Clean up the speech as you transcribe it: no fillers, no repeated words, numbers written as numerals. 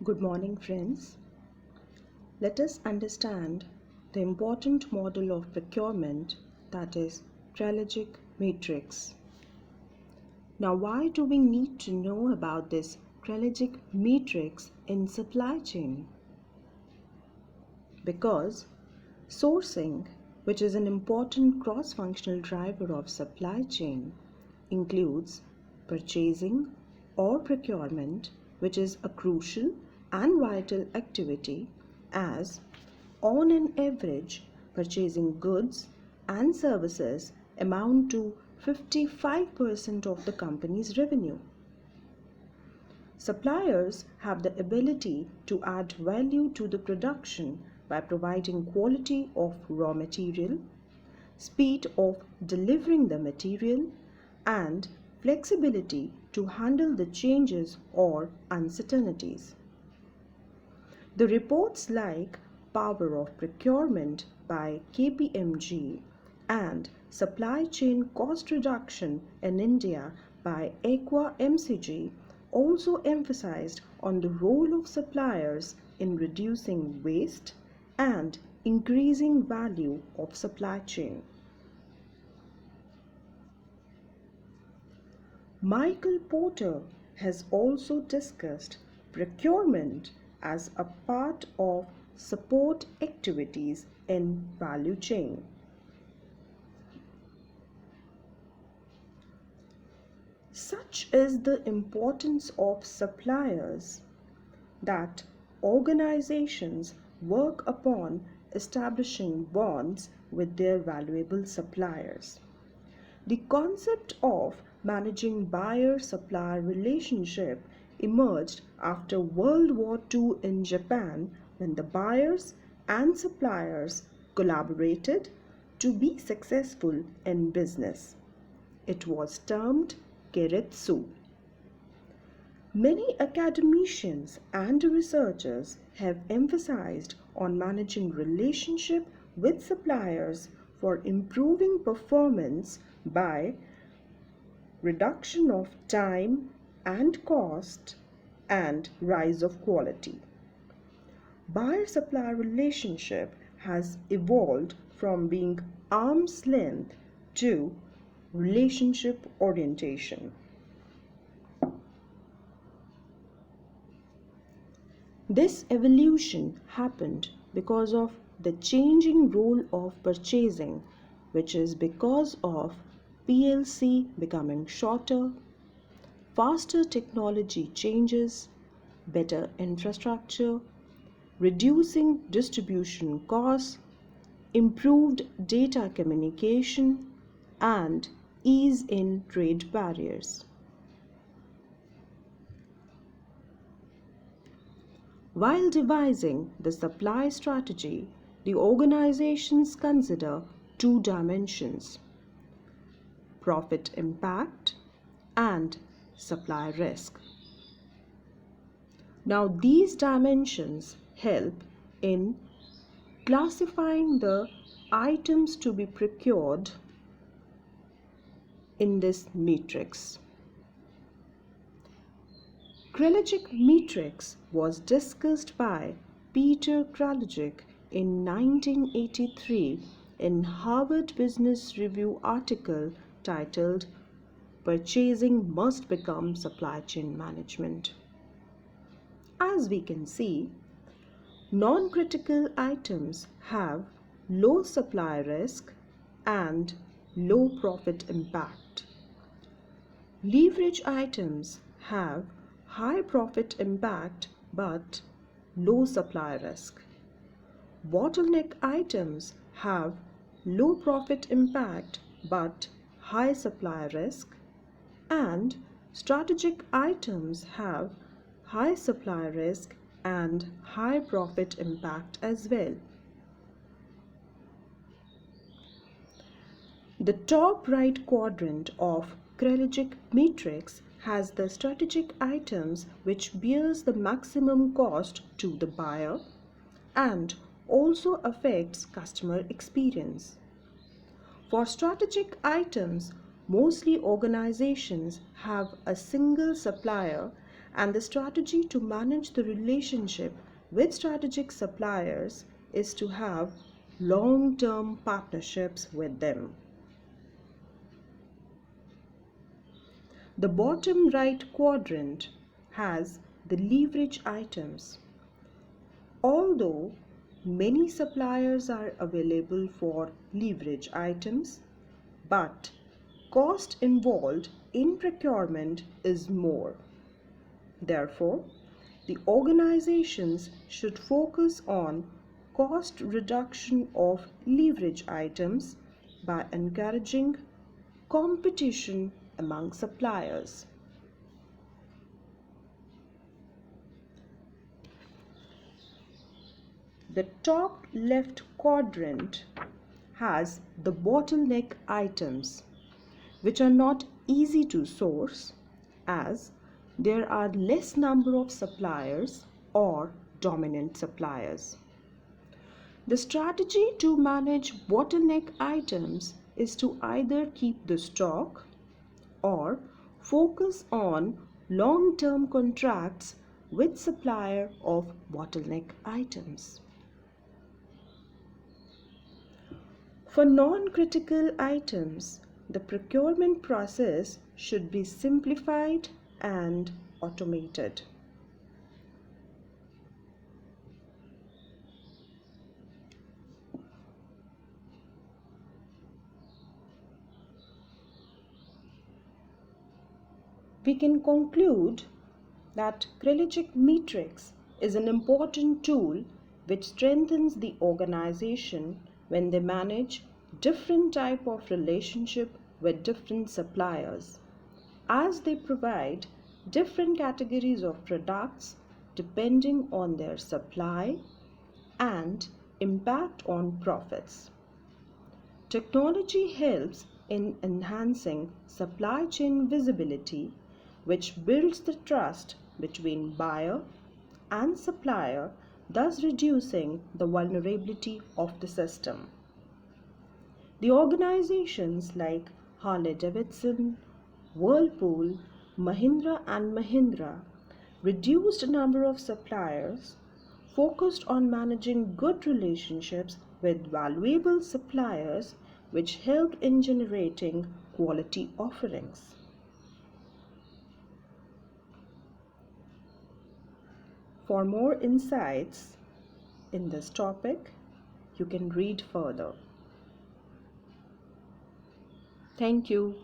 Good morning, friends. Let us understand the important model of procurement, that is Kraljic Matrix. Now, why do we need to know about this Kraljic Matrix in supply chain? Because sourcing, which is an important cross-functional driver of supply chain, includes purchasing or procurement, which is a crucial and vital activity, as on an average purchasing goods and services amount to 55% of the company's revenue. Suppliers have the ability to add value to the production by providing quality of raw material, speed of delivering the material, and flexibility to handle the changes or uncertainties. The reports like Power of Procurement by KPMG and Supply Chain Cost Reduction in India by Aqua MCG also emphasized on the role of suppliers in reducing waste and increasing value of supply chain. Michael Porter has also discussed procurement as a part of support activities in value chain. Such is the importance of suppliers that organizations work upon establishing bonds with their valuable suppliers. The concept of managing buyer-supplier relationship emerged after World War II in Japan, when the buyers and suppliers collaborated to be successful in business. It was termed Keiretsu. Many academicians and researchers have emphasized on managing relationship with suppliers for improving performance by reduction of time and cost and rise of quality. Buyer-supplier relationship has evolved from being arm's length to relationship orientation. This evolution happened because of the changing role of purchasing, which is because of PLC becoming shorter, faster technology changes, better infrastructure, reducing distribution costs, improved data communication, and ease in trade barriers. While devising the supply strategy, the organizations consider two dimensions: profit impact and supply risk. Now, these dimensions help in classifying the items to be procured in this matrix. Kraljic Matrix was discussed by Peter Kraljic in 1983 in Harvard Business Review article titled "Purchasing Must Become Supply Chain Management." As we can see, non-critical items have low supply risk and low profit impact. Leverage items have high profit impact but low supply risk. Bottleneck items have low profit impact but high supply risk, and strategic items have high supply risk and high profit impact as well. The top right quadrant of Kraljic Matrix has the strategic items which bears the maximum cost to the buyer and also affects customer experience. For strategic items, mostly organizations have a single supplier And the strategy to manage the relationship with strategic suppliers is to have long-term partnerships with them. The bottom right quadrant has the leverage items. Although many suppliers are available for leverage items, but cost involved in procurement is more. Therefore, the organizations should focus on cost reduction of leverage items by encouraging competition among suppliers. The top left quadrant has the bottleneck items, which are not easy to source as there are less number of suppliers or dominant suppliers. The strategy to manage bottleneck items is to either keep the stock or focus on long-term contracts with supplier of bottleneck items. For non-critical items, the procurement process should be simplified and automated. We can conclude that Kraljic Matrix is an important tool which strengthens the organization when they manage different type of relationship with different suppliers, as they provide different categories of products depending on their supply and impact on profits. Technology helps in enhancing supply chain visibility, which builds the trust between buyer and supplier, thus reducing the vulnerability of the system. The organizations like Harley-Davidson, Whirlpool, Mahindra and Mahindra reduced number of suppliers, focused on managing good relationships with valuable suppliers, which helped in generating quality offerings. For more insights in this topic, you can read further. Thank you.